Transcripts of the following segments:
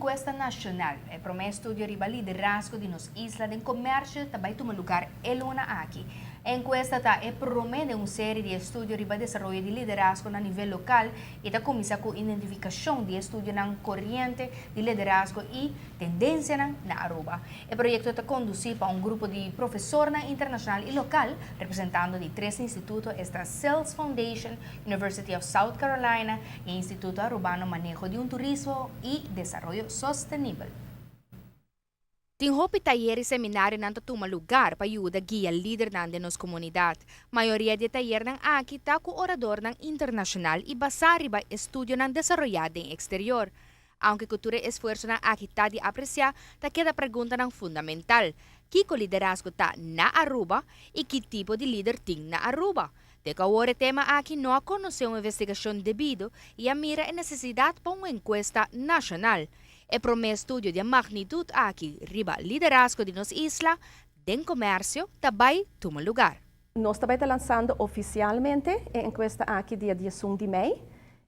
encuesta nacional, el primer estudio riba liderazgo de nos isla de comercio também toma lugar el una aqui. A encuesta está promete uma série de estudos riba desenvolvimento de liderazgo a nível local e está começa com identificação de estudos na corrente de liderazgo e tendência na Aruba. O projeto está conduzido por grupo de professores internacional e local, representando de 3 institutos, esta Sales Foundation, University of South Carolina e Instituto Arubano Manejo de Turismo e Desarrollo Sostenible. Tem hopi taller e seminário não toma lugar para ajudar guia líder de nossa comunidade. Maioria de taller não aqui está com orador internacional e basar riba estudo não desenvolvido em exterior. Aunque cultura esforço não aqui está de apreciar, tá queda pergunta não fundamental. Que liderazgo está na Aruba e que tipo de líder tem na Aruba? De que o tema aqui não conheceu uma investigação devido e a mira a necessidade para uma encuesta nacional. O primeiro estudo de magnitude aqui, riba liderazgo de nossa isla, de comércio, também toma lugar. Nós também estamos lançando oficialmente a encuesta aqui dia 11 de maio.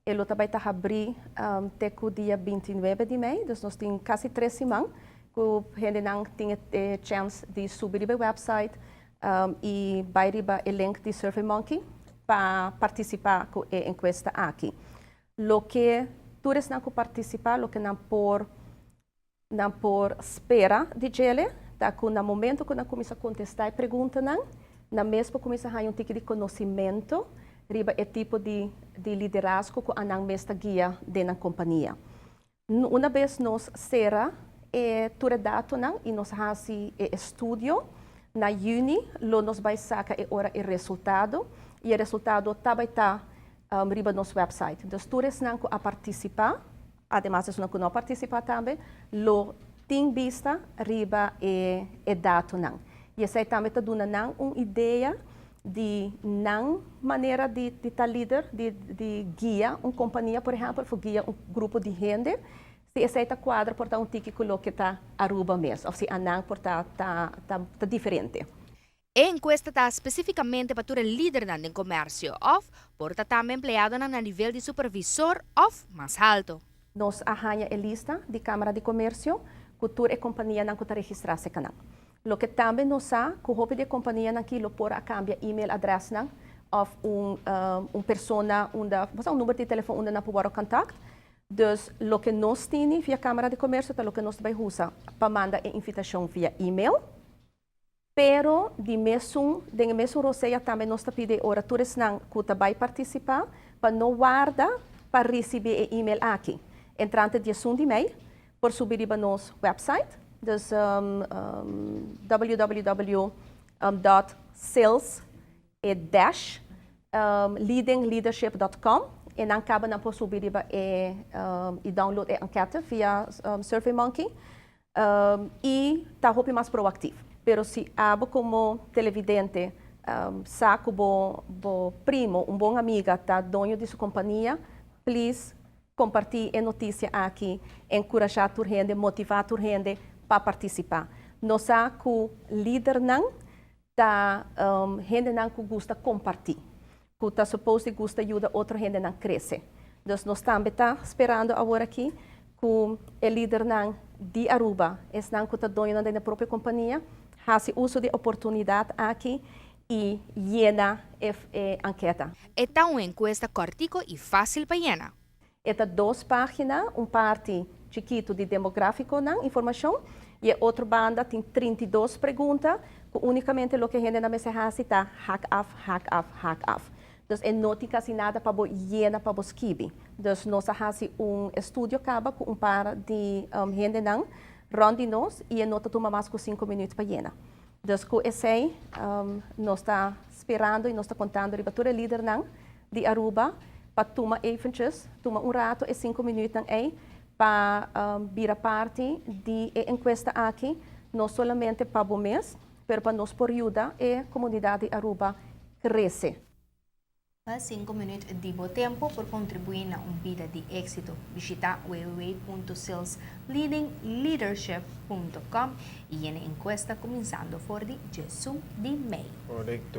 Ele também está abrindo até o dia 29 de maio, então nós temos quase 3 semanas que a gente não tem a chance de subir o website e vai riba o link de SurveyMonkey para participar com a encuesta aqui. Lo que todos não participar, lo que não por espera de ele, tá que no momento que não começa a contestar a pergunta não, na mesma começa a ter um tipo de conhecimento, riba é tipo de liderazgo que a não mesma guia de na companhia. Uma vez nós será todo dado não e nós fazemos estudo na Juni, lo nós vai sacar ora o resultado e o resultado também está riba nosso website. Então, todos não a participar, además de não participar também, lo tem vista riba e dado não. E essa também está dando não uma ideia de não maneira de estar líder, de guia uma companhia, por exemplo, for guia um grupo de gente, se essa está quadra por um tique que está Aruba mesmo, ou se a não por tá diferente. A encuesta está especificamente para o líder no comércio, ou por também empleado no nível de supervisor ou mais alto. Nós arranha a lista de Câmara de Comércio, que toda a companhia não está registrada se canal. Lo que também nós sabe, que o de companhia não quilo por a cambia e-mail address não, ou persona, um número de telefone onde não pode contato. Dus lo que nós temos via Câmara de Comércio, é lo que nós vai usar para mandar a invitação via e-mail. Pero de mesmo roceia também nós pedimos oradores que também participar para não guardar para receber o e-mail aqui. Entrante dia 1 de maio, por subir para nosso website, dus www.sales-leadingleadership.com e não acaba não por subir para e download a enquete via SurveyMonkey e está muito mais proativo. Pero se abo como televidente saco bo primo, bom amiga, tá dono de sua companhia, please compartilhe a notícia aqui, encorajar a gente, motivar a gente para participar. Nós saco líder não, tá gente não que gosta compartilhar, que tá suposto gosta ajuda outra gente não crescer. Então nós também tá esperando agora aqui que o líder não de Aruba, esse não que tá dono da própria companhia, faz uso de oportunidade aqui e llena a enquete. Esta é uma encuesta cortico e fácil para llenar. Esta 2 páginas, parte chiquito de demográfico, não, informação, e a outra banda tem 32 perguntas, que unicamente o que a gente na mesa faz está hack off. Então, não tem quase nada para llenar para escrever. Então, nós fazemos estudo acaba com par de gente não, ronde nós e a nota toma mais que 5 minutos para llenar. Então, com esse nós está esperando e nós está contando a todo líder não, de Aruba para tomar toma rato e 5 minutos aí para vir a parte de encuesta aqui, não somente para o mês, mas para nós por ajuda a comunidade de Aruba cresce. 5 minutos de bom tempo por contribuir a uma vida de êxito. Visita www.salesleadingleadership.com e a encuesta começando por de 11 de maio.